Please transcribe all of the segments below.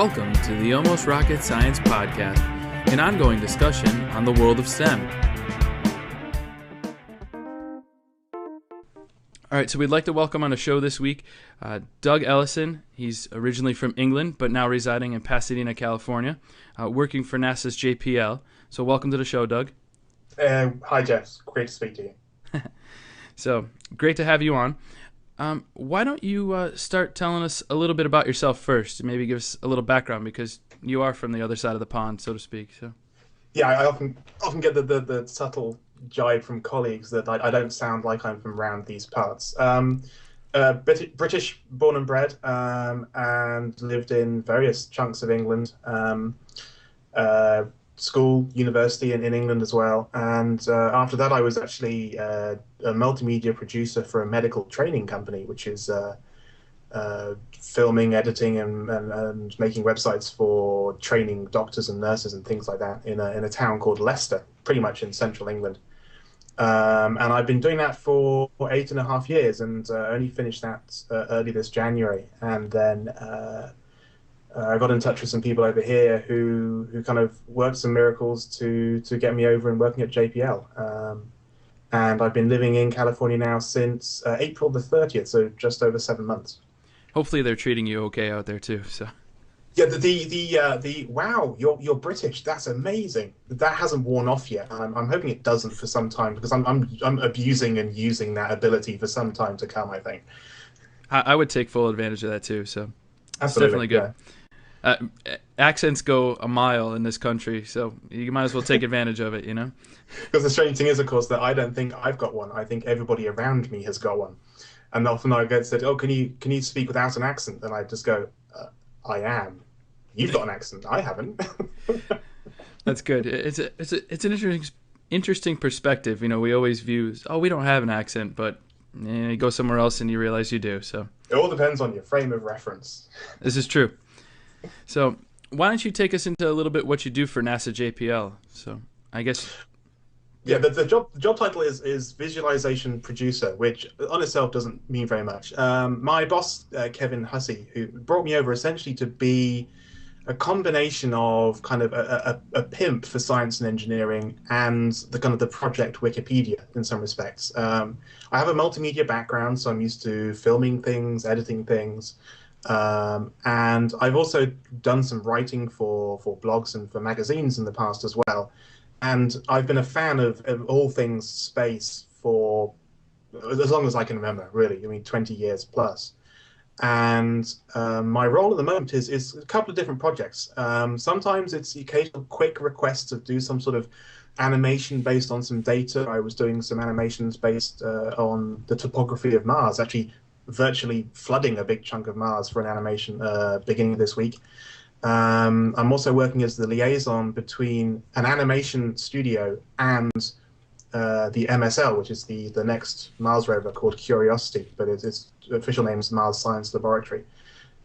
Welcome to the Almost Rocket Science Podcast, an ongoing discussion on the world of STEM. All right, so we'd like to welcome on the show this week Doug Ellison. He's originally from England, but now residing in Pasadena, California, working for NASA's JPL. So welcome to the show, Doug. Hi, Jeff. Great to speak to you. So great to have you on. Why don't you start telling us a little bit about yourself first, and maybe give us a little background, because you are from the other side of the pond, so to speak. So, yeah, I often get the subtle jibe from colleagues that I don't sound like I'm from around these parts. British born and bred, and lived in various chunks of England. School, university in England as well. And after that, I was actually a multimedia producer for a medical training company, which is filming, editing, and making websites for training doctors and nurses and things like that in a town called Leicester, pretty much in central England. And I've been doing that for 8.5 years, and only finished that early this January. And then I got in touch with some people over here who kind of worked some miracles to get me over and working at JPL. And I've been living in California now since April the 30th, so just over 7 months. Hopefully they're treating you okay out there too. So. Yeah, the wow, you're British. That's amazing. That hasn't worn off yet. I'm hoping it doesn't for some time, because I'm abusing and using that ability for some time to come, I think. I would take full advantage of that too. So Absolutely, it's definitely good. Yeah. Accents go a mile in this country, so you might as well take advantage of it, you know? Because the strange thing is, of course, that I don't think I've got one. I think everybody around me has got one. And often I get said, "Oh, can you speak without an accent?" And I just go, "I am. You've got an accent. I haven't." That's good. It's an interesting perspective. You know, we always view, we don't have an accent, but you go somewhere else and you realize you do. So it all depends on your frame of reference. This is true. So why don't you take us into a little bit what you do for NASA JPL? So I guess. Yeah, the job title is visualization producer, which on itself doesn't mean very much. My boss, Kevin Hussey, who brought me over essentially to be a combination of kind of a pimp for science and engineering and the kind of the project Wikipedia in some respects. I have a multimedia background, so I'm used to filming things, editing things. And I've also done some writing for blogs and for magazines in the past as well. And I've been a fan of all things space for as long as I can remember, really. I mean, 20 years plus. And my role at the moment is a couple of different projects. Sometimes it's the occasional quick request to do some sort of animation based on some data. I was doing some animations based on the topography of Mars, actually virtually flooding a big chunk of Mars for an animation beginning of this week. I'm also working as the liaison between an animation studio and the MSL, which is the next Mars rover called Curiosity, but its official name is Mars Science Laboratory.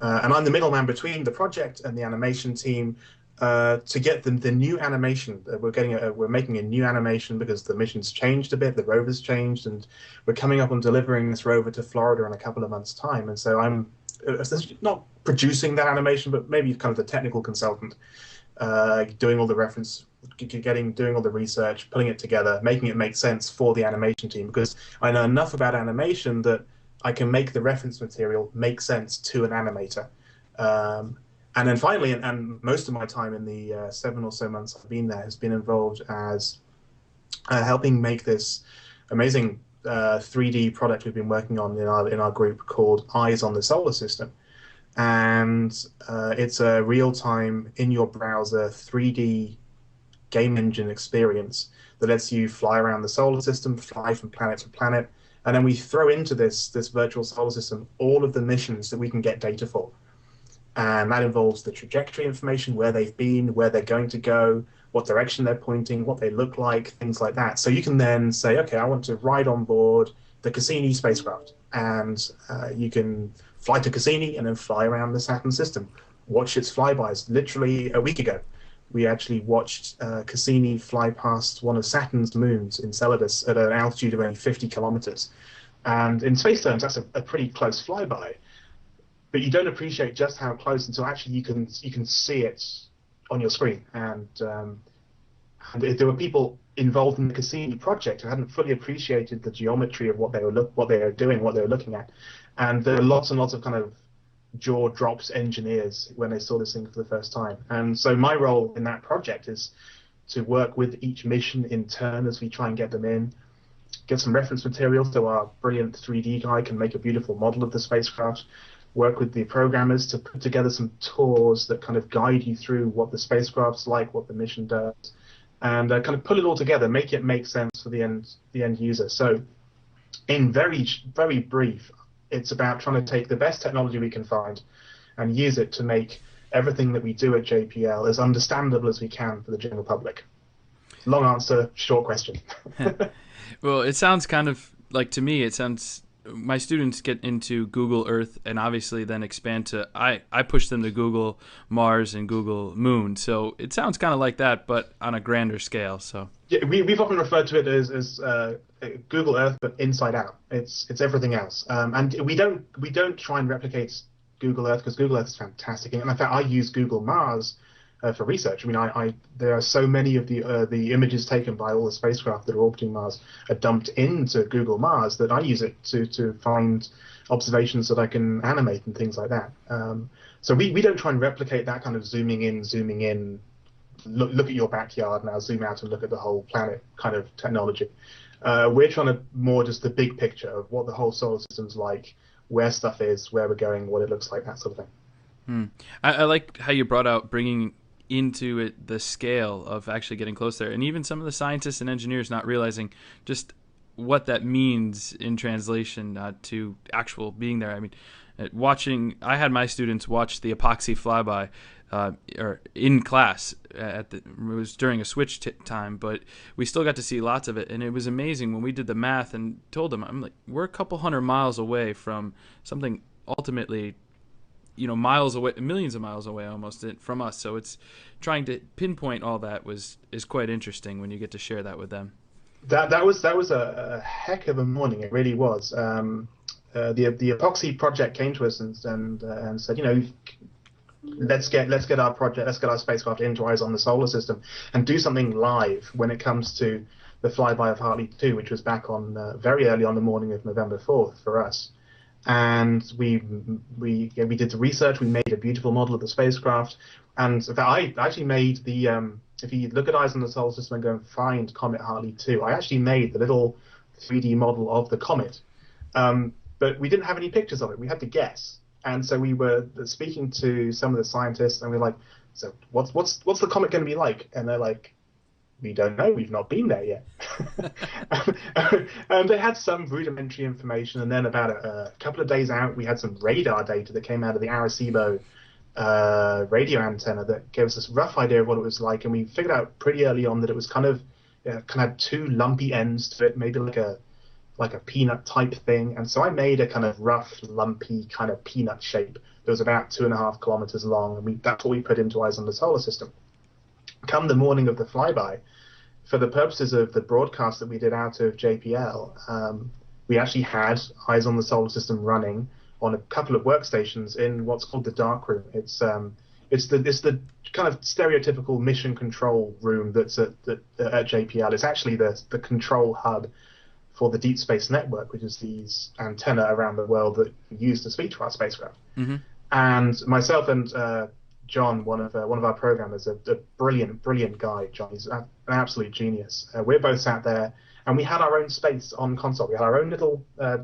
And I'm the middleman between the project and the animation team to get the new animation. We're making a new animation because the mission's changed a bit, the rover's changed, and we're coming up on delivering this rover to Florida in a couple of months' time. And so I'm essentially not producing that animation, but maybe kind of the technical consultant, doing all the reference, doing all the research, putting it together, making it make sense for the animation team, because I know enough about animation that I can make the reference material make sense to an animator. And then finally, and most of my time in the 7 or so months I've been there has been involved as helping make this amazing 3D product we've been working on in our group called Eyes on the Solar System. And it's a real-time, in-your-browser 3D game engine experience that lets you fly around the solar system, fly from planet to planet, and then we throw into this virtual solar system all of the missions that we can get data for. And that involves the trajectory information, where they've been, where they're going to go, what direction they're pointing, what they look like, things like that. So you can then say, okay, I want to ride on board the Cassini spacecraft. And you can fly to Cassini and then fly around the Saturn system, watch its flybys. Literally a week ago, we actually watched Cassini fly past one of Saturn's moons, Enceladus, at an altitude of only 50 kilometers. And in space terms, that's a pretty close flyby. but you don't appreciate just how close until actually you can see it on your screen. And there were people involved in the Cassini project who hadn't fully appreciated the geometry of what they were doing, what they were looking at, and there were lots and lots of kind of jaw drops engineers when they saw this thing for the first time. And so my role in that project is to work with each mission in turn as we try and get them in, get some reference material so our brilliant 3D guy can make a beautiful model of the spacecraft, work with the programmers to put together some tours that kind of guide you through what the spacecraft's like, what the mission does, and kind of pull it all together, make it make sense for the end user. So in very brief, it's about trying to take the best technology we can find and use it to make everything that we do at JPL as understandable as we can for the general public. Long answer, short question. Well, it sounds kind of like, to me, it sounds, my students get into Google Earth and obviously then expand to, I push them to Google Mars and Google Moon. So it sounds kind of like that, but on a grander scale. So yeah, we've often referred to it as Google Earth, but inside out. It's everything else. And we don't try and replicate Google Earth, because Google Earth is fantastic. And in fact, I use Google Mars for research. I mean, there are so many of the images taken by all the spacecraft that are orbiting Mars are dumped into Google Mars that I use it to find observations that I can animate and things like that. So we don't try and replicate that kind of zooming in, look at your backyard, now zoom out and look at the whole planet kind of technology. We're trying to more just the big picture of what the whole solar system's like, where stuff is, where we're going, what it looks like, that sort of thing. I like how you brought out bringing into it the scale of actually getting close there, and even some of the scientists and engineers not realizing just what that means in translation to actual being there. I mean, I had my students watch the epoxy flyby or in class it was during a switch time, but we still got to see lots of it, and it was amazing when we did the math and told them, I'm like, we're a couple hundred miles away from something ultimately, miles away, millions of miles away almost from us. So it's trying to pinpoint all that is quite interesting when you get to share that with them. That was a heck of a morning. It really was. The epoxy project came to us and said, let's get our spacecraft into Eyes on the Solar System and do something live when it comes to the flyby of Hartley 2, which was back on very early on the morning of November 4th for us. And we did the research. We made a beautiful model of the spacecraft, and in fact, I actually made the if you look at Eyes on the Solar System and go and find Comet Hartley 2, I actually made the little 3D model of the comet, but we didn't have any pictures of it. We had to guess, and so we were speaking to some of the scientists, and we were like, so what's the comet going to be like? And they're like, we don't know, we've not been there yet. They had some rudimentary information, and then about a couple of days out, we had some radar data that came out of the Arecibo radio antenna that gave us this rough idea of what it was like, and we figured out pretty early on that it was kind of had two lumpy ends to it, maybe like a peanut type thing. And so I made a kind of rough, lumpy kind of peanut shape that was about 2.5 kilometers long, and that's what we put into Eyes on the Solar System. Come the morning of the flyby, for the purposes of the broadcast that we did out of JPL, we actually had Eyes on the Solar System running on a couple of workstations in what's called the dark room. It's the kind of stereotypical mission control room that's at JPL. It's actually the control hub for the Deep Space Network, which is these antenna around the world that we use to speak to our spacecraft. Mm-hmm. And myself and John, one of our programmers, a brilliant guy. John, he's an absolute genius. We're both sat there, and we had our own space on console. We had our own little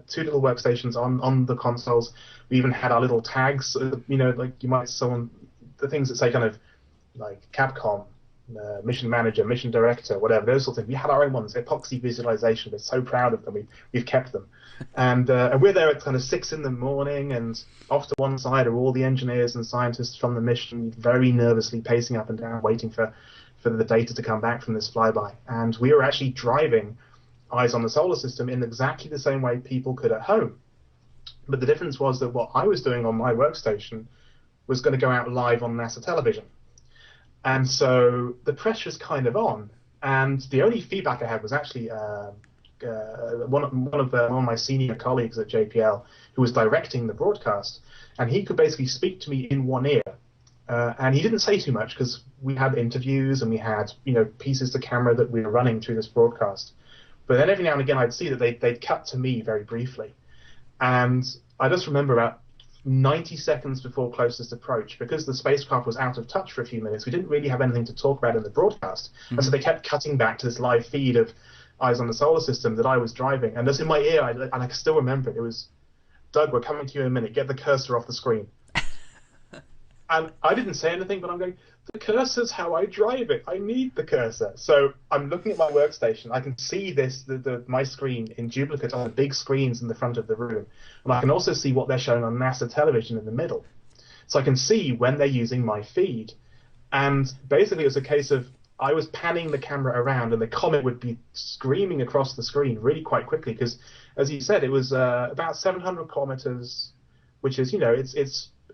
two little workstations on the consoles. We even had our little tags, like you might the things that say kind of like Capcom, mission manager, mission director, whatever, those sort of things. We had our own ones, epoxy visualization. We're so proud of them. We've kept them. And we're there at kind of 6 in the morning, and off to one side are all the engineers and scientists from the mission, very nervously pacing up and down, waiting for the data to come back from this flyby. And we were actually driving Eyes on the Solar System in exactly the same way people could at home. But the difference was that what I was doing on my workstation was going to go out live on NASA television. And so the pressure's kind of on. And the only feedback I had was actually one of my senior colleagues at JPL who was directing the broadcast, and he could basically speak to me in one ear. And he didn't say too much because we had interviews and we had, pieces to camera that we were running through this broadcast. But then every now and again, I'd see that they'd cut to me very briefly. And I just remember about 90 seconds before closest approach, because the spacecraft was out of touch for a few minutes, we didn't really have anything to talk about in the broadcast. Mm-hmm. And so they kept cutting back to this live feed of Eyes on the Solar System that I was driving. And just in my ear, and I can still remember it, it was, Doug, we're coming to you in a minute. Get the cursor off the screen. And I didn't say anything, but I'm going, the cursor's how I drive it. I need the cursor. So I'm looking at my workstation. I can see my screen in duplicate on the big screens in the front of the room. And I can also see what they're showing on NASA television in the middle. So I can see when they're using my feed. And basically it was a case of I was panning the camera around and the comet would be screaming across the screen really quite quickly because, as you said, it was about 700 kilometers, which is,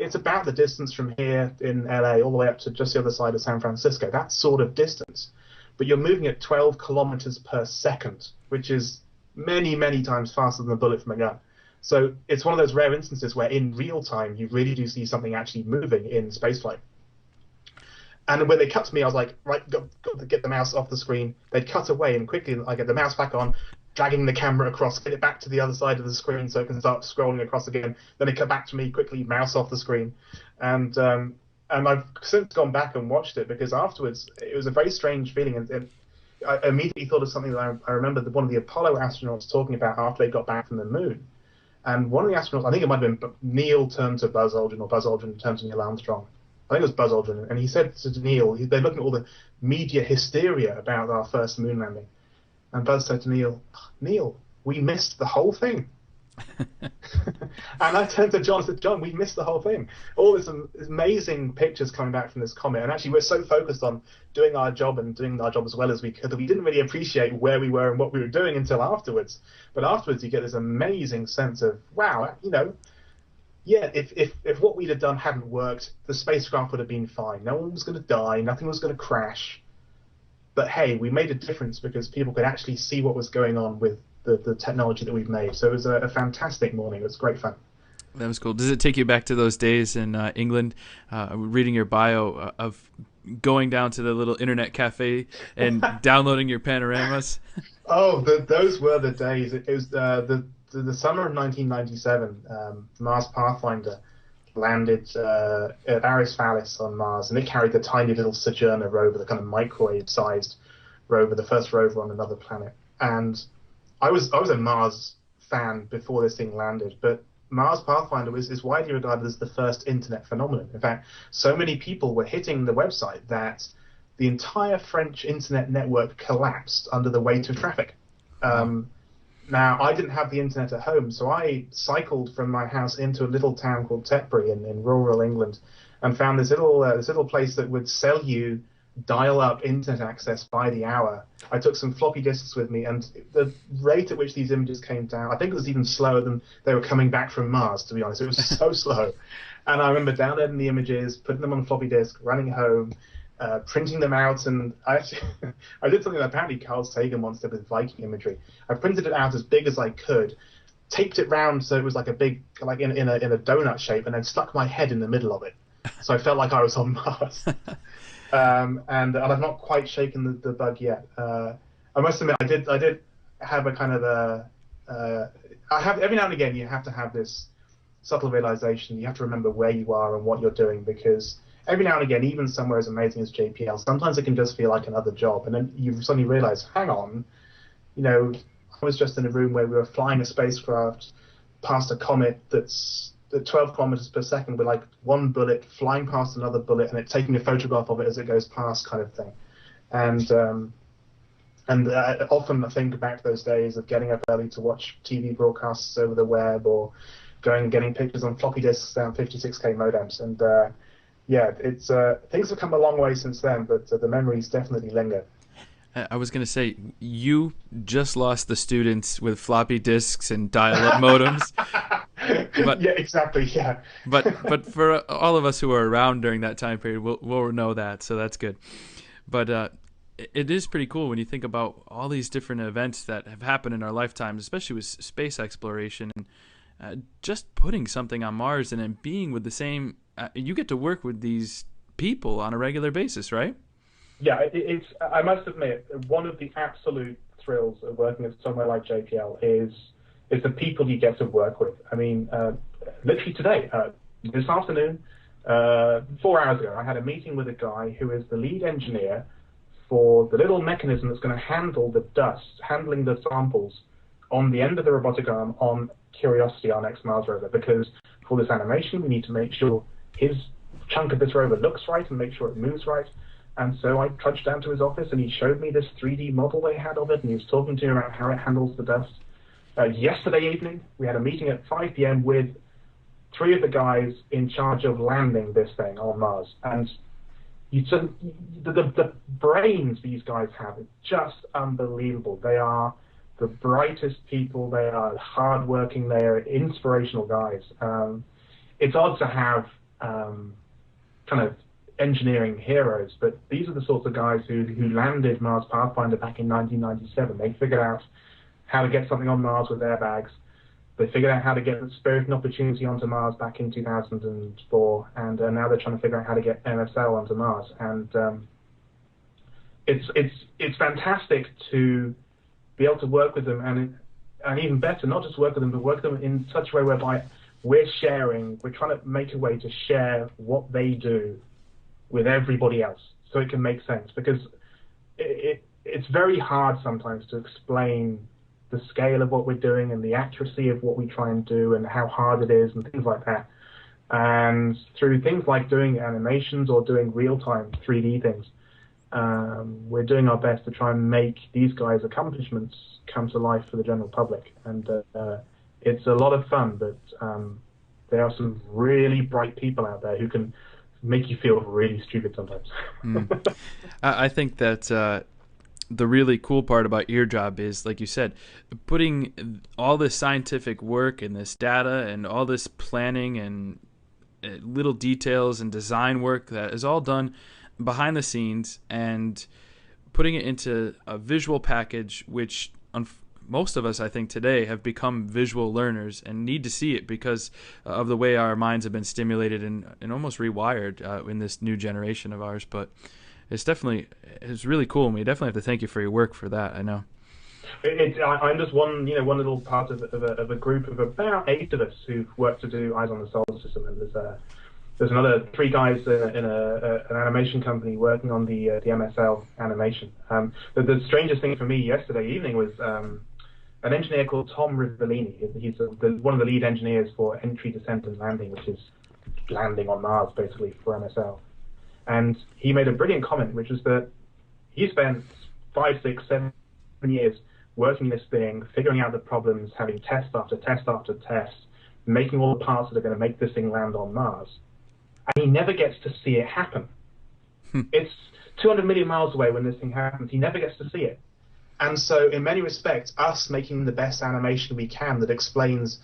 it's about the distance from here in LA all the way up to just the other side of San Francisco. That sort of distance. But you're moving at 12 kilometers per second, which is many, many times faster than a bullet from a gun. So it's one of those rare instances where in real time you really do see something actually moving in spaceflight. And when they cut to me, I was like, right, got to get the mouse off the screen. They'd cut away, and quickly I get the mouse back on, dragging the camera across, get it back to the other side of the screen so it can start scrolling across again. Then they cut back to me, quickly mouse off the screen. And I've since gone back and watched it because afterwards it was a very strange feeling. And I immediately thought of something that I remember one of the Apollo astronauts talking about after they got back from the moon. And one of the astronauts, I think it might have been Neil turned to Buzz Aldrin or Buzz Aldrin turned to Neil Armstrong. I think it was Buzz Aldrin, and he said to Neil, they're looking at all the media hysteria about our first moon landing. And Buzz said to Neil, we missed the whole thing. And I turned to John and said, John, we missed the whole thing. All this amazing pictures coming back from this comet. And actually, we're so focused on doing our job and doing our job as well as we could that we didn't really appreciate where we were and what we were doing until afterwards. But afterwards, you get this amazing sense of, wow, yeah, if what we'd have done hadn't worked, the spacecraft would have been fine. No one was going to die. Nothing was going to crash. But hey, we made a difference because people could actually see what was going on with the technology that we've made. So it was a fantastic morning. It was great fun. That was cool. Does it take you back to those days in England, reading your bio of going down to the little internet cafe and downloading your panoramas? Oh, those were the days. It was the summer of 1997. Mars Pathfinder landed at Aris Vallis on Mars, and it carried the tiny little Sojourner rover, the kind of microwave-sized rover, the first rover on another planet. And I was a Mars fan before this thing landed, but Mars Pathfinder is widely regarded as the first internet phenomenon. In fact, so many people were hitting the website that the entire French internet network collapsed under the weight of traffic. Now, I didn't have the internet at home, so I cycled from my house into a little town called Tetbury in rural England and found this little place that would sell you dial-up internet access by the hour. I took some floppy disks with me, and the rate at which these images came down, I think it was even slower than they were coming back from Mars, to be honest. It was so slow. And I remember downloading the images, putting them on a floppy disk, running home, printing them out, and I did something that apparently Carl Sagan once did with Viking imagery. I printed it out as big as I could, taped it round so it was like a big, like in a donut shape, and then stuck my head in the middle of it, so I felt like I was on Mars. And I've not quite shaken the bug yet. I must admit, I did have a kind of I have every now and again you have to have this subtle realization. You have to remember where you are and what you're doing, because every now and again, even somewhere as amazing as JPL, sometimes it can just feel like another job. And then you suddenly realize, hang on, I was just in a room where we were flying a spacecraft past a comet that's at 12 kilometers per second with like one bullet flying past another bullet and it taking a photograph of it as it goes past, kind of thing. And often I think back to those days of getting up early to watch TV broadcasts over the web, or going and getting pictures on floppy disks down 56K modems. And yeah, it's things have come a long way since then, but the memories definitely linger. I was going to say, you just lost the students with floppy disks and dial-up modems. But, yeah, exactly. Yeah. but for all of us who were around during that time period, we'll know that, so that's good. But it is pretty cool when you think about all these different events that have happened in our lifetimes, especially with space exploration and just putting something on Mars and then being with the same. You get to work with these people on a regular basis, right? Yeah, it's. I must admit, one of the absolute thrills of working at somewhere like JPL is the people you get to work with. I mean, literally today, this afternoon, 4 hours ago, I had a meeting with a guy who is the lead engineer for the little mechanism that's going to handle the dust, handling the samples on the end of the robotic arm on Curiosity, our next Mars rover. Because for this animation, we need to make sure his chunk of this rover looks right and make sure it moves right. And so I trudged down to his office and he showed me this 3D model they had of it, and he was talking to me about how it handles the dust. Yesterday evening, we had a meeting at 5 p.m. with three of the guys in charge of landing this thing on Mars. And the brains these guys have are just unbelievable. They are the brightest people. They are hardworking. They are inspirational guys. It's odd to have kind of engineering heroes, but these are the sorts of guys who landed Mars Pathfinder back in 1997. They figured out how to get something on Mars with airbags. They figured out how to get the Spirit and Opportunity onto Mars back in 2004, and now they're trying to figure out how to get MSL onto Mars. And it's fantastic to be able to work with them, and even better, not just work with them, but work with them in such a way whereby we're trying to make a way to share what they do with everybody else, so it can make sense. Because it's very hard sometimes to explain the scale of what we're doing and the accuracy of what we try and do and how hard it is and things like that. And through things like doing animations or doing real-time 3D things, we're doing our best to try and make these guys' accomplishments come to life for the general public. And it's a lot of fun, but there are some really bright people out there who can make you feel really stupid sometimes. I think that the really cool part about your job is, like you said, putting all this scientific work and this data and all this planning and little details and design work that is all done behind the scenes and putting it into a visual package, which most of us, I think, today have become visual learners and need to see it because of the way our minds have been stimulated and almost rewired in this new generation of ours. But it's really cool, and we definitely have to thank you for your work for that. I know. I'm just one little part of a group of about 8 of us who've worked to do Eyes on the Solar System, and there's another 3 guys in an animation company working on the MSL animation. The strangest thing for me yesterday evening was an engineer called Tom Rivellini. He's one of the lead engineers for Entry, Descent, and Landing, which is landing on Mars basically for MSL. And he made a brilliant comment, which was that he spent 5, 6, 7 years working this thing, figuring out the problems, having test after test after test, making all the parts that are going to make this thing land on Mars. And he never gets to see it happen. It's 200 million miles away when this thing happens. He never gets to see it. And so in many respects, us making the best animation we can that explains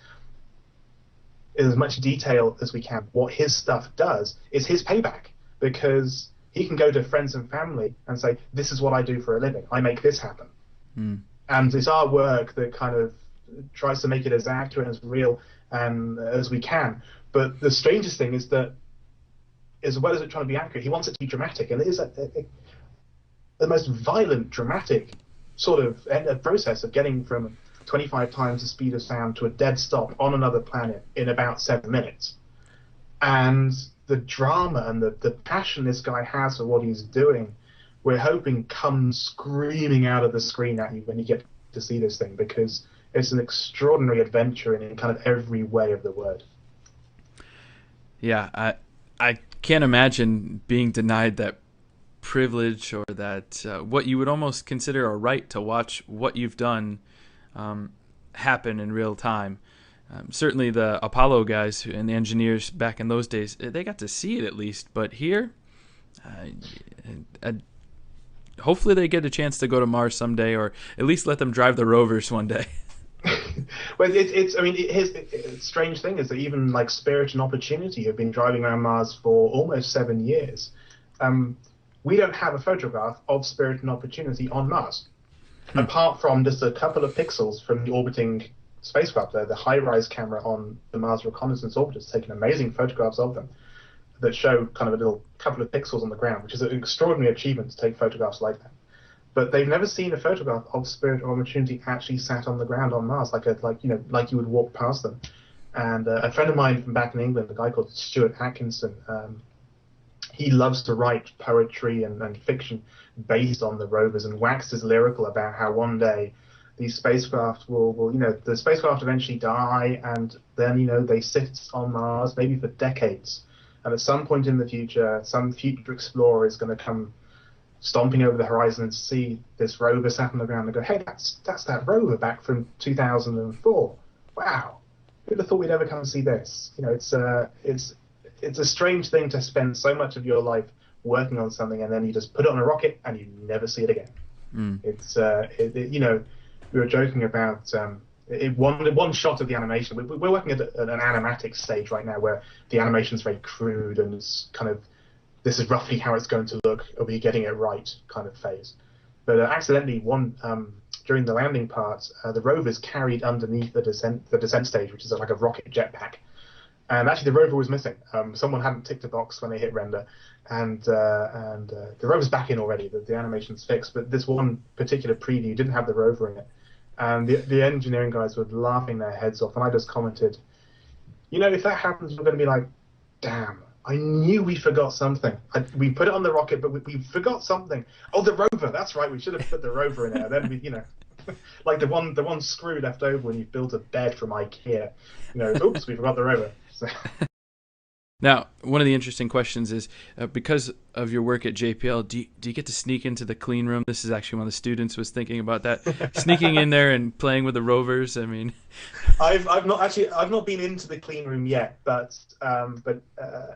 in as much detail as we can what his stuff does is his payback. Because he can go to friends and family and say, this is what I do for a living. I make this happen. And it's our work that kind of tries to make it as accurate and as real as we can. But the strangest thing is that as well as it trying to be accurate, he wants it to be dramatic. And it is the most violent, dramatic sort of process of getting from 25 times the speed of sound to a dead stop on another planet in about 7 minutes. And the drama and the passion this guy has for what he's doing, we're hoping comes screaming out of the screen at you when you get to see this thing, because it's an extraordinary adventure in kind of every way of the word. Yeah, I can't imagine being denied that privilege or that what you would almost consider a right to watch what you've done happen in real time. Certainly the Apollo guys and the engineers back in those days, they got to see it at least. But here, hopefully they get a chance to go to Mars someday, or at least let them drive the rovers one day. Well, the strange thing is that even like Spirit and Opportunity have been driving around Mars for almost 7 years. we don't have a photograph of Spirit and Opportunity on Mars, apart from just a couple of pixels from the orbiting spacecraft. The high-rise camera on the Mars Reconnaissance Orbiter has taken amazing photographs of them that show kind of a little couple of pixels on the ground, which is an extraordinary achievement to take photographs like that. But they've never seen a photograph of Spirit or Opportunity actually sat on the ground on Mars, like you would walk past them. And a friend of mine from back in England, a guy called Stuart Atkinson, he loves to write poetry and fiction based on the rovers, and waxes lyrical about how one day these spacecraft will the spacecraft eventually die, and then they sit on Mars maybe for decades, and at some point in the future, some future explorer is going to come stomping over the horizon and see this rover sat on the ground and go, hey, that's that rover back from 2004. Wow, who'd have thought we'd ever come and see this? It's a strange thing to spend so much of your life working on something and then you just put it on a rocket and you never see it again. We were joking about one shot of the animation. We're working at an animatic stage right now where the animation's very crude and it's kind of, this is roughly how it's going to look. Are we getting it right? Kind of phase. But accidentally, during the landing part, the rover's carried underneath the descent stage, which is like a rocket jetpack. And actually, the rover was missing. Someone hadn't ticked a box when they hit render, and the rover's back in already. The animation's fixed, but this one particular preview didn't have the rover in it. And the engineering guys were laughing their heads off, and I just commented, if that happens, we're going to be like, damn, I knew we forgot something. We put it on the rocket, but we forgot something. Oh, the rover, that's right, we should have put the rover in there. Then we, like the one screw left over when you built a bed from IKEA. Oops, we forgot the rover. So. Now, one of the interesting questions is, because of your work at JPL, do you get to sneak into the clean room? This is actually one of the students was thinking about that, sneaking in there and playing with the rovers. I mean, I've not been into the clean room yet, but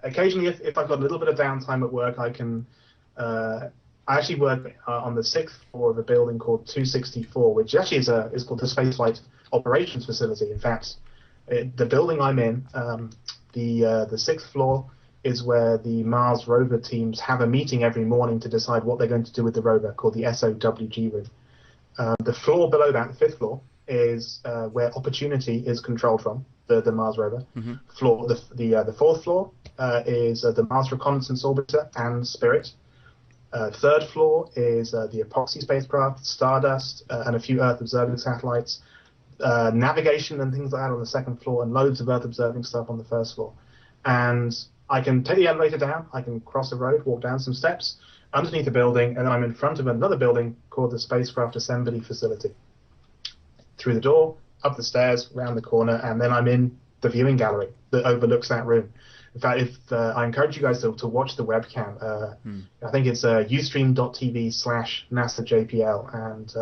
occasionally, if I've got a little bit of downtime at work, I can. I actually work on the 6th floor of a building called 264, which actually is called the Spaceflight Operations Facility. In fact, the building I'm in. The 6th floor is where the Mars rover teams have a meeting every morning to decide what they're going to do with the rover, called the SOWG room. The floor below that, the 5th floor, is where Opportunity is controlled from, the Mars rover. Mm-hmm. The 4th floor is the Mars Reconnaissance Orbiter and Spirit. 3rd floor is the Epoxy spacecraft, Stardust, and a few Earth observing satellites. Navigation and things like that on the 2nd floor, and loads of Earth observing stuff on the 1st floor. And I can take the elevator down, I can cross a road, walk down some steps, underneath the building, and then I'm in front of another building called the Spacecraft Assembly Facility. Through the door, up the stairs, round the corner, and then I'm in the viewing gallery that overlooks that room. In fact, I encourage you guys to watch the webcam. I think it's ustream.tv/NASAJPL, and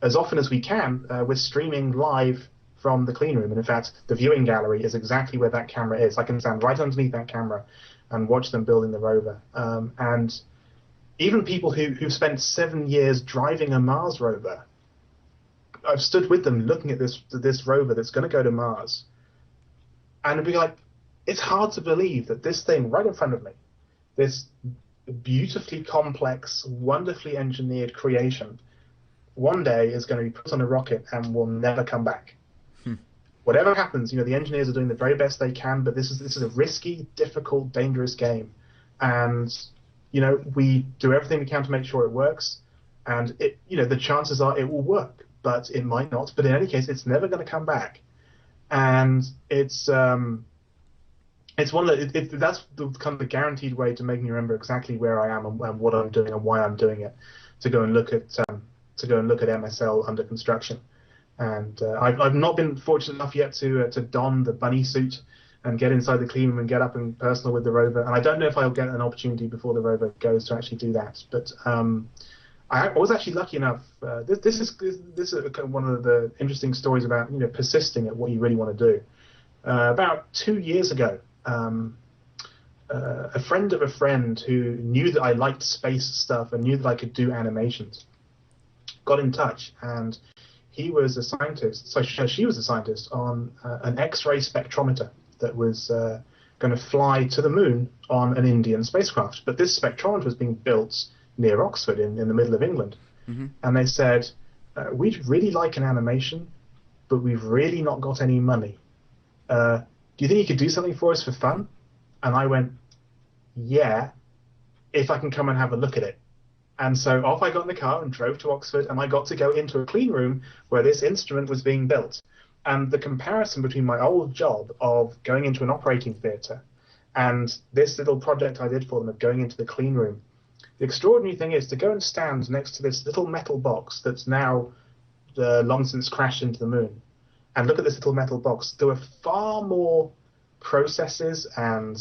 as often as we can, we're streaming live from the clean room. And in fact, the viewing gallery is exactly where that camera is. I can stand right underneath that camera and watch them building the rover. And even people who've spent 7 years driving a Mars rover, I've stood with them looking at this rover that's going to go to Mars. And it'd be like, it's hard to believe that this thing right in front of me, this beautifully complex, wonderfully engineered creation, one day is going to be put on a rocket and will never come back. Whatever happens, the engineers are doing the very best they can, but this is a risky, difficult, dangerous game. And, we do everything we can to make sure it works. And the chances are it will work, but it might not. But in any case, it's never going to come back. And it's one of that's the kind of the guaranteed way to make me remember exactly where I am and what I'm doing and why I'm doing it, to go and look at MSL under construction. And I've not been fortunate enough yet to don the bunny suit and get inside the clean room and get up and personal with the rover. And I don't know if I'll get an opportunity before the rover goes to actually do that. But I was actually lucky enough. This is one of the interesting stories about persisting at what you really want to do. About 2 years ago, a friend of a friend who knew that I liked space stuff and knew that I could do animations got in touch, and he was a scientist. So she was a scientist on an X-ray spectrometer that was going to fly to the moon on an Indian spacecraft. But this spectrometer was being built near Oxford in the middle of England. Mm-hmm. And they said, we'd really like an animation, but we've really not got any money. Do you think you could do something for us for fun? And I went, yeah, if I can come and have a look at it. And so off I got in the car and drove to Oxford, and I got to go into a clean room where this instrument was being built. And the comparison between my old job of going into an operating theatre and this little project I did for them of going into the clean room, the extraordinary thing is to go and stand next to this little metal box that's now long since crashed into the moon, and look at this little metal box. There were far more processes and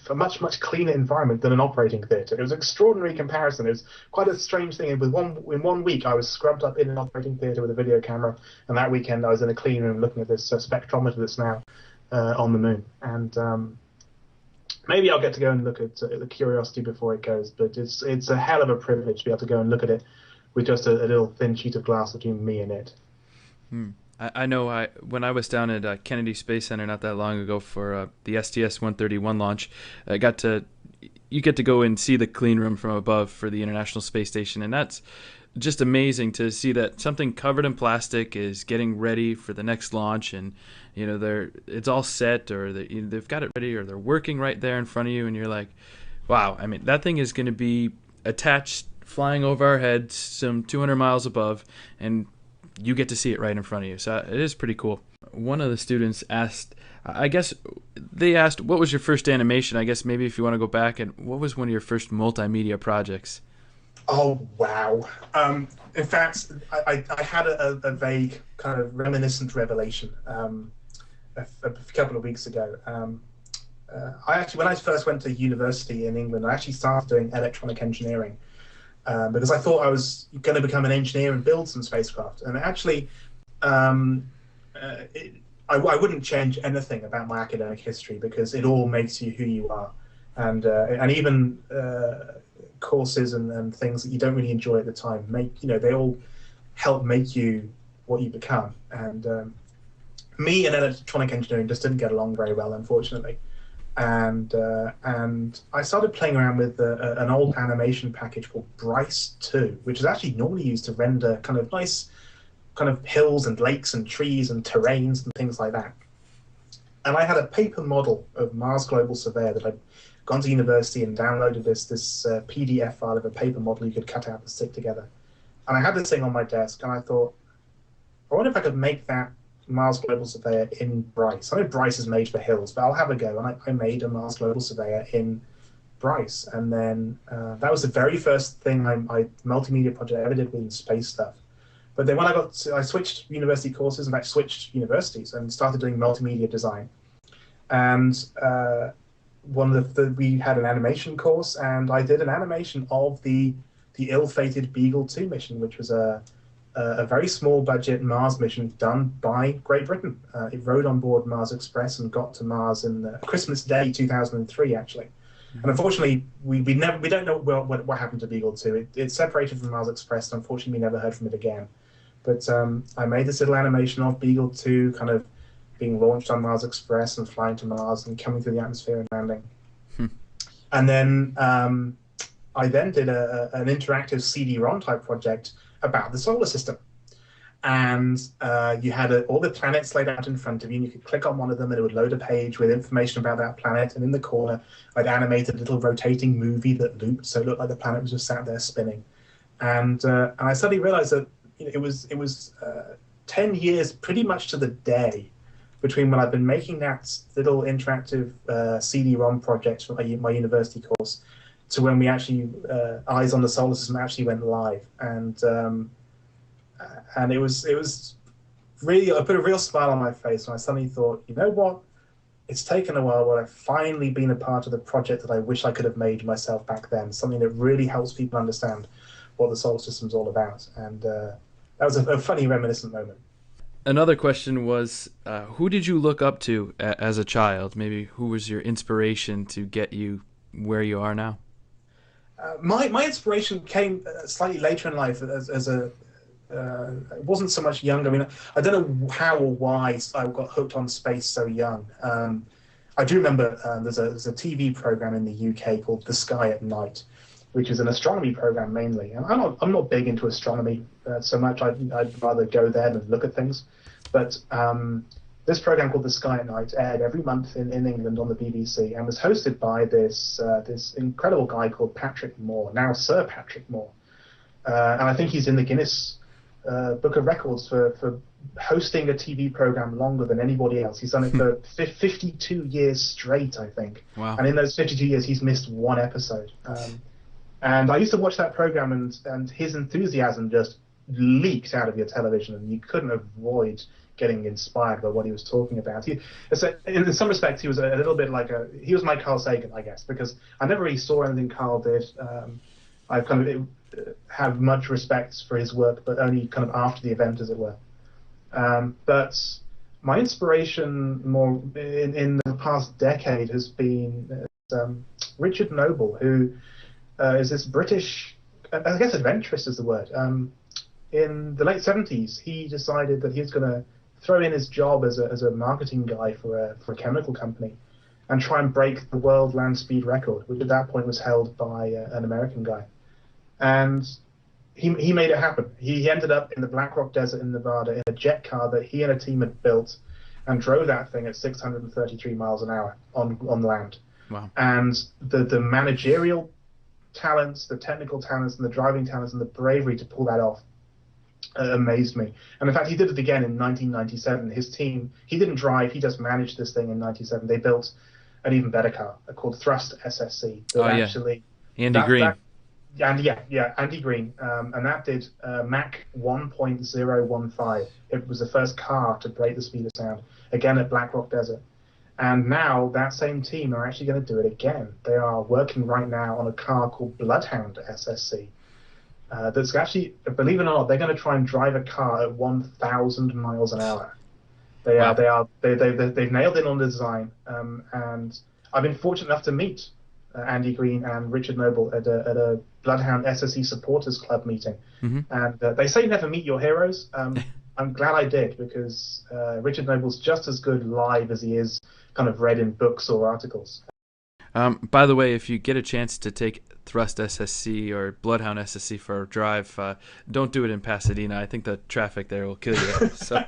a much cleaner environment than an operating theatre. It was an extraordinary comparison. It was quite a strange thing. In 1 week, I was scrubbed up in an operating theatre with a video camera, and that weekend I was in a clean room looking at this spectrometer that's now on the moon. And maybe I'll get to go and look at the Curiosity before it goes, but it's a hell of a privilege to be able to go and look at it with just a little thin sheet of glass between me and it. I know when I was down at Kennedy Space Center not that long ago for the STS-131 launch, you get to go and see the clean room from above for the International Space Station, and that's just amazing to see that something covered in plastic is getting ready for the next launch, and it's all set, or they've got it ready, or they're working right there in front of you, and you're like, wow, I mean, that thing is going to be attached, flying over our heads some 200 miles above, and you get to see it right in front of you. So it is pretty cool. One of the students asked, what was your first animation? I guess maybe if you want to go back, and what was one of your first multimedia projects? Oh, wow. In fact, I had a vague kind of reminiscent revelation a couple of weeks ago. When I first went to university in England, I actually started doing electronic engineering. Because I thought I was going to become an engineer and build some spacecraft. And actually, I wouldn't change anything about my academic history, because it all makes you who you are. And even courses and things that you don't really enjoy at the time, they all help make you what you become. And me and electronic engineering just didn't get along very well, unfortunately. And I started playing around with an old animation package called Bryce 2, which is actually normally used to render kind of nice kind of hills and lakes and trees and terrains and things like that. And I had a paper model of Mars Global Surveyor that I'd gone to university and downloaded this PDF file of a paper model you could cut out and stick together. And I had this thing on my desk, and I thought, I wonder if I could make that Mars Global Surveyor in Bryce. I know Bryce is made for hills, but I'll have a go. And I made a Mars Global Surveyor in Bryce. And then that was the very first thing I multimedia project I ever did with space stuff. But then when I switched university courses, and I switched universities and started doing multimedia design. And we had an animation course, and I did an animation of the ill-fated Beagle 2 mission, which was a very small budget Mars mission done by Great Britain. It rode on board Mars Express and got to Mars in Christmas Day 2003, actually. Mm-hmm. And unfortunately, we don't know what happened to Beagle 2. It separated from Mars Express, and unfortunately we never heard from it again. But I made this little animation of Beagle 2 kind of being launched on Mars Express and flying to Mars and coming through the atmosphere and landing. And then I then did an interactive CD-ROM type project about the solar system. And you had all the planets laid out in front of you, and you could click on one of them and it would load a page with information about that planet. And in the corner, I'd animated a little rotating movie that looped, so it looked like the planet was just sat there spinning. And I suddenly realized that it was 10 years pretty much to the day between when I've been making that little interactive CD-ROM project for my university course to when we actually Eyes on the Solar System actually went live, and it was really, I put a real smile on my face when I suddenly thought, you know what, it's taken a while, but I've finally been a part of the project that I wish I could have made myself back then, something that really helps people understand what the solar system's all about, and that was a funny reminiscent moment. Another question was, who did you look up to as a child? Maybe who was your inspiration to get you where you are now? My inspiration came slightly later in life as a it wasn't so much younger. I mean, I don't know how or why I got hooked on space so young. I do remember there's a TV program in the UK called The Sky at Night, which is an astronomy program mainly. And I'm not big into astronomy so much. I'd rather go there than look at things. But this program called The Sky at Night aired every month in England on the BBC and was hosted by this incredible guy called Patrick Moore, now Sir Patrick Moore. And I think he's in the Guinness Book of Records for hosting a TV program longer than anybody else. He's done it for 52 years straight, I think. Wow. And in those 52 years, he's missed one episode. And I used to watch that program, and his enthusiasm just leaked out of your television, and you couldn't avoid getting inspired by what he was talking about. In some respects, he was a little bit like he was my Carl Sagan, I guess, because I never really saw anything Carl did. I kind of have much respect for his work, but only kind of after the event, as it were. But my inspiration more in the past decade has been Richard Noble, who is this British, I guess adventurous is the word. In the late 70s, he decided that he was going to throw in his job as a marketing guy for a chemical company and try and break the world land speed record, which at that point was held by an American guy. And he made it happen. He ended up in the Black Rock Desert in Nevada in a jet car that he and a team had built and drove that thing at 633 miles an hour on land. Wow. And the managerial talents, the technical talents, and the driving talents, and the bravery to pull that off amazed me. And in fact, he did it again in 1997. His team, he didn't drive, he just managed this thing in 97. They built an even better car called Thrust SSC. Andy Green. Andy Green. And that did Mach 1.015. It was the first car to break the speed of sound, again at Black Rock Desert. And now that same team are actually going to do it again. They are working right now on a car called Bloodhound SSC. That's actually, believe it or not, they're going to try and drive a car at 1,000 miles an hour. They've nailed in on the design. And I've been fortunate enough to meet Andy Green and Richard Noble at a Bloodhound SSC supporters club meeting. Mm-hmm. And they say never meet your heroes. I'm glad I did, because Richard Noble's just as good live as he is kind of read in books or articles. By the way, if you get a chance to take Thrust SSC or Bloodhound SSC for a drive, don't do it in Pasadena. I think the traffic there will kill you. So.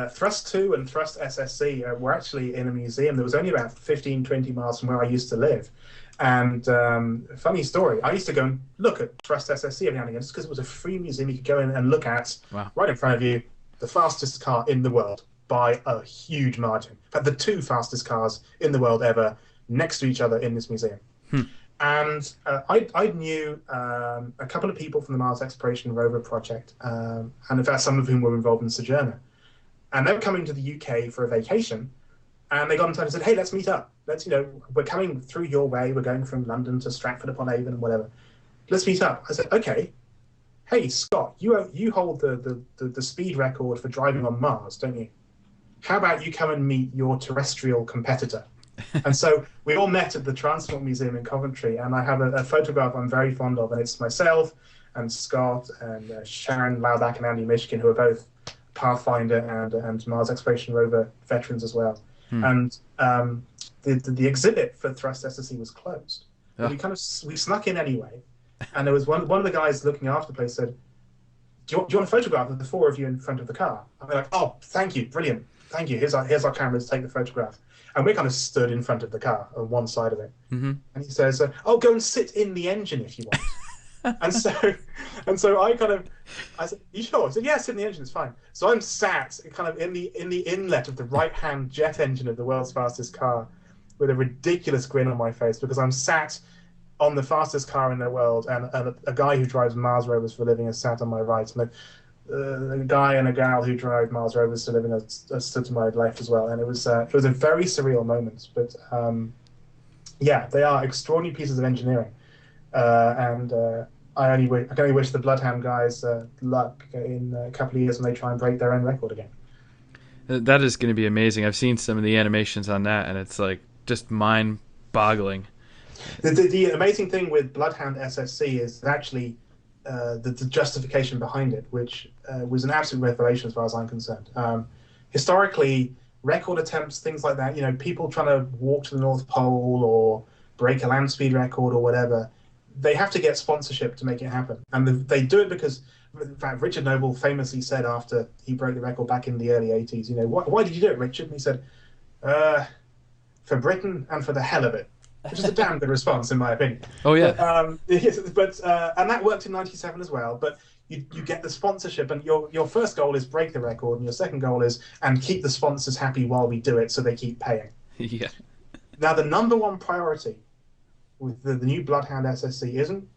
Thrust 2 and Thrust SSC were actually in a museum that was only about 15, 20 miles from where I used to live. And funny story, I used to go and look at Thrust SSC every now and again just because it was a free museum you could go in and look at. Wow. Right in front of you, the fastest car in the world by a huge margin. In fact, the two fastest cars in the world ever next to each other in this museum. And I knew a couple of people from the Mars Exploration Rover project, and in fact some of whom were involved in Sojourner. And they were coming to the UK for a vacation, and they got in touch and said, hey, let's meet up. We're coming through your way. We're going from London to Stratford-upon-Avon and whatever. Let's meet up. I said, okay. Hey, Scott, you hold the speed record for driving on Mars, don't you? How about you come and meet your terrestrial competitor? And so we all met at the Transport Museum in Coventry, and I have a photograph I'm very fond of, and it's myself and Scott and Sharon Laubach and Andy Mishkin, who are both Pathfinder and Mars Exploration Rover veterans as well. And the exhibit for Thrust SSC was closed. But we snuck in anyway, and there was one of the guys looking after the place said, do you want a photograph of the four of you in front of the car? And we're like, oh, thank you, brilliant, thank you. Here's our camera to take the photograph. And we kind of stood in front of the car on one side of it. Mm-hmm. And he says, oh, go and sit in the engine if you want. and so I said, you sure? I said, yeah, sit in the engine, it's fine. So I'm sat kind of in the inlet of the right-hand jet engine of the world's fastest car with a ridiculous grin on my face, because I'm sat on the fastest car in the world, and a guy who drives Mars rovers for a living is sat on my right, and a guy and a gal who drive Mars rovers for a living are stood to my left as well. And it was a very surreal moment. But yeah, they are extraordinary pieces of engineering, and I can only wish the Bloodhound guys luck in a couple of years when they try and break their own record again. That is going to be amazing. I've seen some of the animations on that, and it's like just mind-boggling. The amazing thing with Bloodhound SSC is actually the justification behind it, which was an absolute revelation as far as I'm concerned. Historically, record attempts, things like that. People trying to walk to the North Pole or break a land speed record or whatever. They have to get sponsorship to make it happen, and they do it because, in fact, Richard Noble famously said after he broke the record back in the early '80s, why did you do it, Richard? And he said, for Britain and for the hell of it, which is a damn good response in my opinion. Oh yeah. And that worked in '97 as well. But you get the sponsorship, and your first goal is break the record, and your second goal is and keep the sponsors happy while we do it, so they keep paying. Yeah. Now the number one priority with the new Bloodhound SSC isn't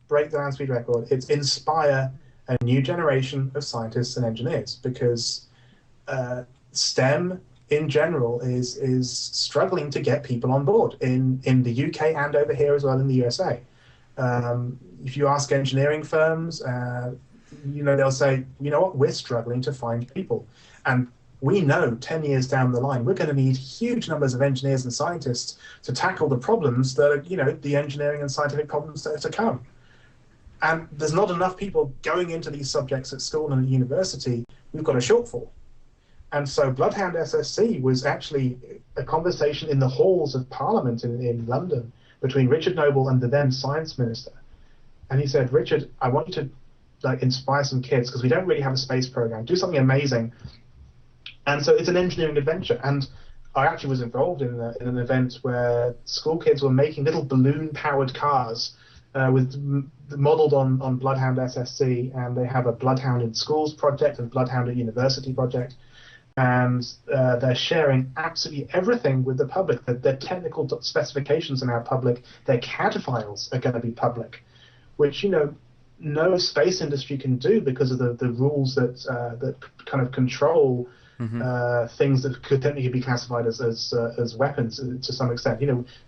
break the land speed record; it's inspire a new generation of scientists and engineers, because STEM in general is struggling to get people on board in the UK and over here as well in the USA. If you ask engineering firms, they'll say, you know what, we're struggling to find people. And we know 10 years down the line, we're going to need huge numbers of engineers and scientists to tackle the problems that are, the engineering and scientific problems that are to come. And there's not enough people going into these subjects at school and at university. We've got a shortfall. And so Bloodhound SSC was actually a conversation in the halls of Parliament in London between Richard Noble and the then Science Minister. And he said, Richard, I want you to inspire some kids, because we don't really have a space program. Do something amazing. And so it's an engineering adventure. And I actually was involved in an event where school kids were making little balloon-powered cars modeled on Bloodhound SSC, and they have a Bloodhound in Schools project and Bloodhound at University project. And they're sharing absolutely everything with the public. Their technical specifications are now public. Their CAD files are going to be public, which no space industry can do because of the rules that kind of control things that could technically be classified as weapons to some extent.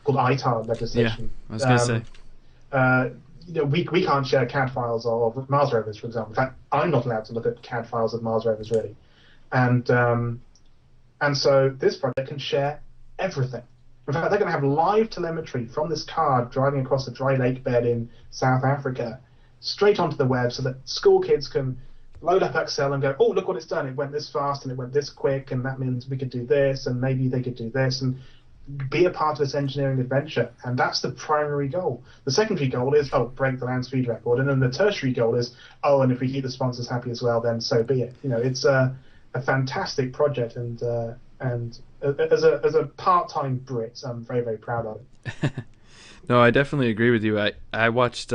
Called ITAR legislation. Yeah, I was going to say. We can't share CAD files of Mars rovers, for example. In fact, I'm not allowed to look at CAD files of Mars rovers, really. And so this project can share everything. In fact, they're going to have live telemetry from this car driving across a dry lake bed in South Africa straight onto the web, so that school kids can load up Excel and go, oh, look what it's done. It went this fast and it went this quick, and that means we could do this, and maybe they could do this, and be a part of this engineering adventure. And that's the primary goal. The secondary goal is, break the land speed record. And then the tertiary goal is, and if we keep the sponsors happy as well, then so be it. It's a fantastic project, and as a part-time Brit, I'm very, very proud of it. No, I definitely agree with you. I watched.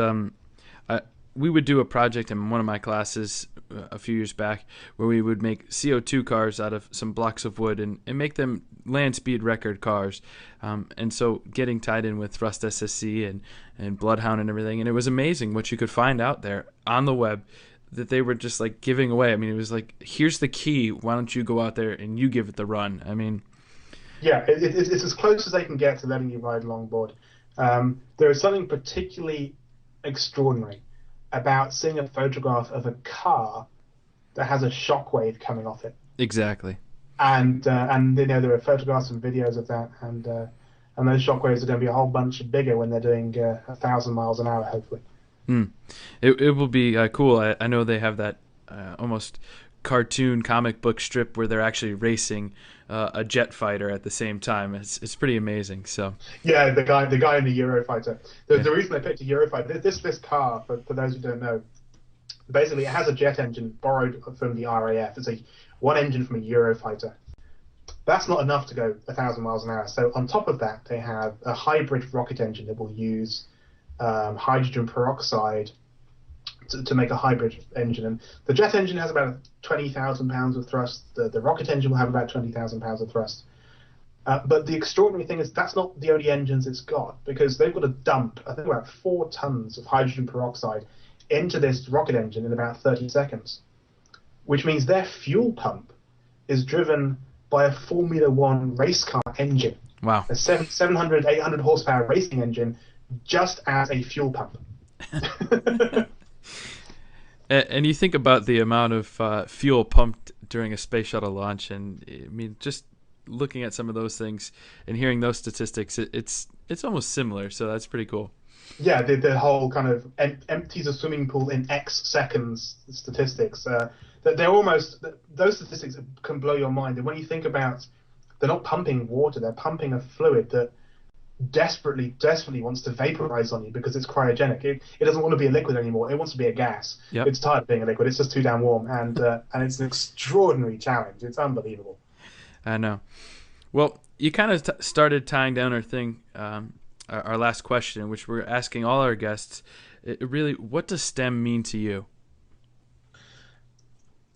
We would do a project in one of my classes a few years back where we would make CO2 cars out of some blocks of wood and make them land speed record cars. And so getting tied in with Thrust SSC and Bloodhound and everything, and it was amazing what you could find out there on the web that they were just giving away. I mean, it was here's the key. Why don't you go out there and you give it the run? I mean, yeah, it's as close as they can get to letting you ride longboard. There is something particularly extraordinary about seeing a photograph of a car that has a shockwave coming off it. Exactly. And there are photographs and videos of that, and those shockwaves are going to be a whole bunch bigger when they're doing 1,000 miles an hour, hopefully. It will be cool. I know they have that almost cartoon comic book strip where they're actually racing a jet fighter at the same time. It's pretty amazing. So yeah, the guy in the Eurofighter. The reason I picked a Eurofighter, this car, for those who don't know, basically it has a jet engine borrowed from the RAF. It's one engine from a Eurofighter. That's not enough to go 1,000 miles an hour. So on top of that, they have a hybrid rocket engine that will use hydrogen peroxide to make a hybrid engine. And the jet engine has about 20,000 pounds of thrust. The rocket engine will have about 20,000 pounds of thrust. But the extraordinary thing is that's not the only engines it's got, because they've got to dump, I think, about 4 tons of hydrogen peroxide into this rocket engine in about 30 seconds, which means their fuel pump is driven by a Formula One race car engine. Wow. A 700, 800 horsepower racing engine just as a fuel pump. And you think about the amount of fuel pumped during a space shuttle launch, and I mean, just looking at some of those things and hearing those statistics, it's almost similar. So that's pretty cool. Yeah, the whole kind of empties a swimming pool in X seconds statistics. That they're almost those statistics can blow your mind. And when you think about, they're not pumping water; they're pumping a fluid that desperately wants to vaporize on you because it's cryogenic. It doesn't want to be a liquid anymore. It wants to be a gas. Yep. It's tired of being a liquid. It's just too damn warm, and it's an extraordinary challenge. It's unbelievable. I know. Well, you kind of started tying down our thing, our last question, which we're asking all our guests. Really, what does STEM mean to you?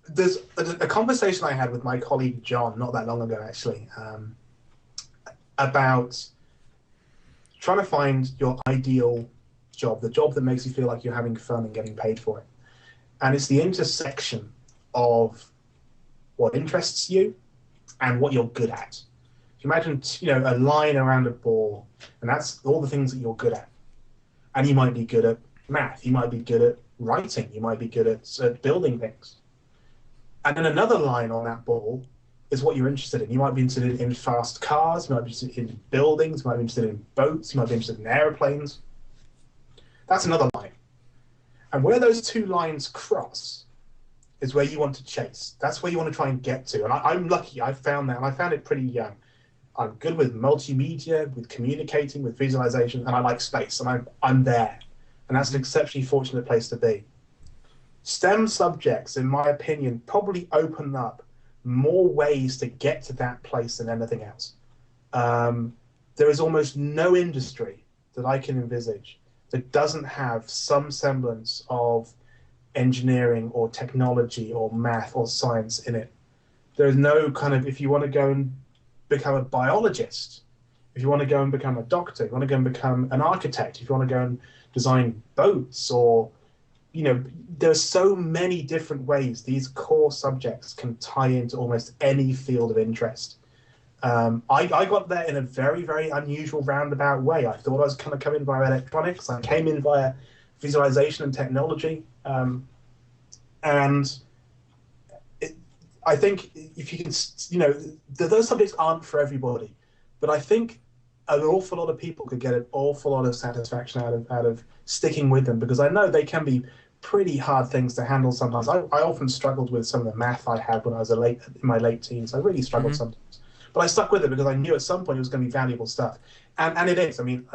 There's a conversation I had with my colleague John not that long ago, actually, about trying to find your ideal job, the job that makes you feel like you're having fun and getting paid for it. And it's the intersection of what interests you and what you're good at. If you imagine, a line around a ball, and that's all the things that you're good at. And you might be good at math, you might be good at writing, you might be good at building things. And then another line on that ball is what you're interested in. You might be interested in fast cars, you might be interested in buildings, you might be interested in boats, you might be interested in airplanes. That's another line. And where those two lines cross is where you want to chase. That's where you want to try and get to. And I'm lucky, I found that, and I found it pretty young. I'm good with multimedia, with communicating, with visualization, and I like space, and I'm there. And that's an exceptionally fortunate place to be. STEM subjects, in my opinion, probably open up more ways to get to that place than anything else. There is almost no industry that I can envisage that doesn't have some semblance of engineering or technology or math or science in it. There's no kind of, if you want to go and become a biologist, if you want to go and become a doctor, if you want to go and become an architect, if you want to go and design boats, or there's so many different ways these core subjects can tie into almost any field of interest. I got there in a very, very unusual roundabout way. I thought I was kind of coming via electronics. I came in via visualization and technology. I think if you can, those subjects aren't for everybody, but I think an awful lot of people could get an awful lot of satisfaction out of sticking with them, because I know they can be pretty hard things to handle sometimes. I often struggled with some of the math I had when I was in my late teens. I really struggled sometimes, but I stuck with it because I knew at some point it was going to be valuable stuff, and it is. I mean,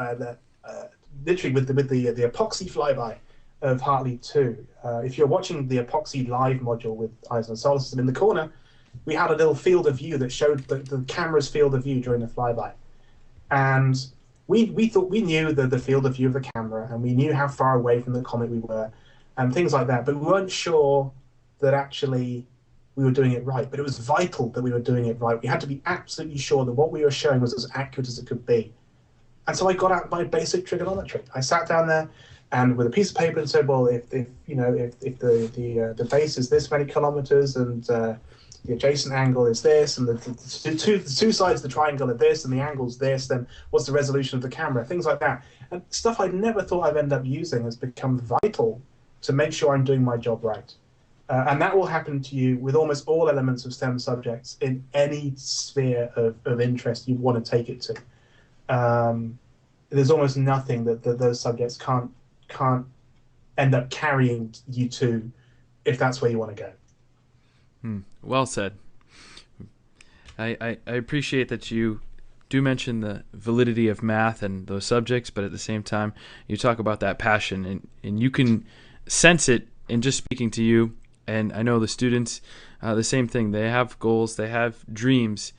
literally with the epoxy flyby of Hartley 2. If you're watching the epoxy live module with Eyes on the Solar System, in the corner, we had a little field of view that showed the camera's field of view during the flyby. And we thought we knew the field of view of the camera, and we knew how far away from the comet we were, and things like that. But we weren't sure that actually we were doing it right. But it was vital that we were doing it right. We had to be absolutely sure that what we were showing was as accurate as it could be. And so I got out my basic trigonometry. I sat down there and with a piece of paper and said, well, if the base is this many kilometers, and the adjacent angle is this, and the two sides of the triangle are this, and the angle's this, then what's the resolution of the camera? Things like that. And stuff I never thought I'd end up using has become vital to make sure I'm doing my job right. And that will happen to you with almost all elements of STEM subjects in any sphere of interest you want to take it to. There's almost nothing that those subjects can't end up carrying you to, if that's where you want to go. Well said. I appreciate that you do mention the validity of math and those subjects, but at the same time, you talk about that passion, and you can sense it in just speaking to you. And I know the students, the same thing. They have goals, they have dreams,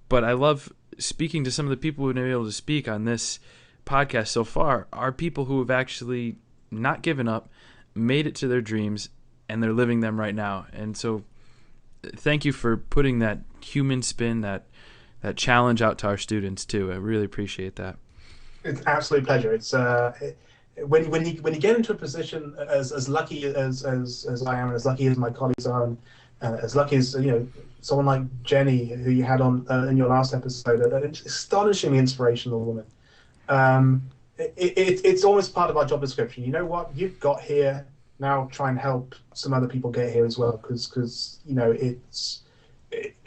but I love speaking to some of the people who have been able to speak on this podcast so far are people who have actually not given up, made it to their dreams, and they're living them right now. And so thank you for putting that human spin, that challenge out to our students too. I really appreciate that. It's an absolute pleasure. It's when you get into a position as lucky as I am, and as lucky as my colleagues are, and as lucky as someone like Jenny, who you had on in your last episode, an astonishingly inspirational woman. It's almost part of our job description. You know what? You've got here, now try and help some other people get here as well, because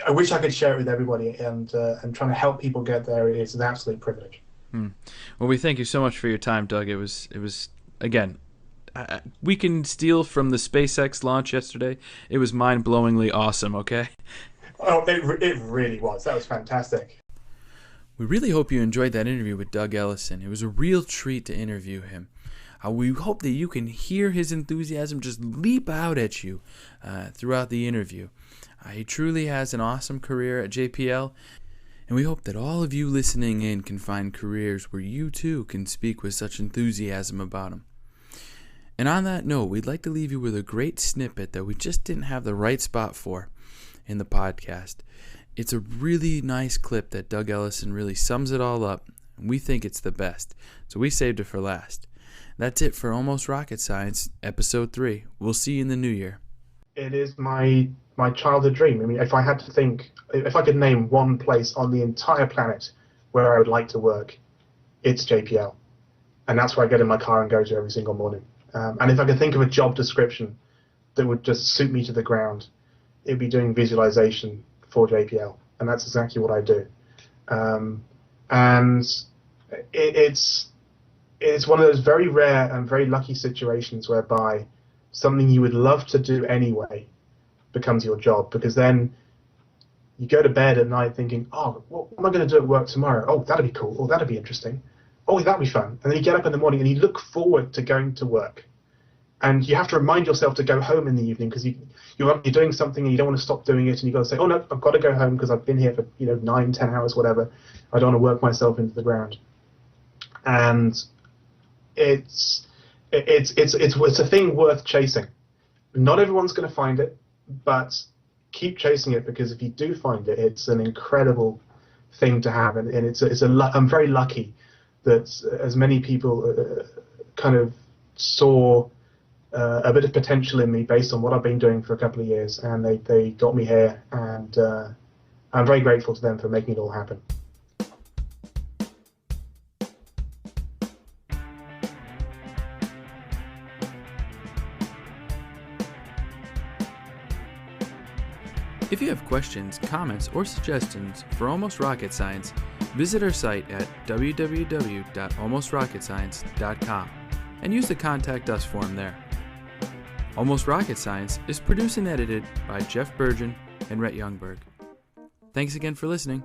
I wish I could share it with everybody, and trying to help people get there is an absolute privilege. Well, we thank you so much for your time, Doug. It was again. We can steal from the SpaceX launch yesterday. It was mind-blowingly awesome. Okay. Oh, it really was. That was fantastic. We really hope you enjoyed that interview with Doug Ellison. It was a real treat to interview him. We hope that you can hear his enthusiasm just leap out at you throughout the interview. He truly has an awesome career at JPL, and we hope that all of you listening in can find careers where you too can speak with such enthusiasm about them. And on that note, we'd like to leave you with a great snippet that we just didn't have the right spot for in the podcast. It's a really nice clip that Doug Ellison really sums it all up, and we think it's the best, so we saved it for last. That's it for Almost Rocket Science, Episode 3. We'll see you in the new year. It is my childhood dream. I mean, if I could name one place on the entire planet where I would like to work, it's JPL. And that's where I get in my car and go to every single morning. And if I could think of a job description that would just suit me to the ground, it would be doing visualization for JPL, and that's exactly what I do. And it's one of those very rare and very lucky situations whereby something you would love to do anyway becomes your job, because then you go to bed at night thinking, oh, what am I going to do at work tomorrow? Oh, that'd be cool. Oh, that'd be interesting. Oh, that'd be fun. And then you get up in the morning and you look forward to going to work. And you have to remind yourself to go home in the evening, because you're doing something and you don't want to stop doing it, and you've got to say, oh no, I've got to go home because I've been here for 9-10 hours, whatever. I don't want to work myself into the ground. And it's a thing worth chasing. Not everyone's going to find it, but keep chasing it, because if you do find it, it's an incredible thing to have, and I'm very lucky that as many people kind of saw a bit of potential in me based on what I've been doing for a couple of years, and they got me here, and I'm very grateful to them for making it all happen. If you have questions, comments, or suggestions for Almost Rocket Science, visit our site at www.almostrocketscience.com and use the Contact Us form there. Almost Rocket Science is produced and edited by Jeff Burgeon and Rhett Youngberg. Thanks again for listening.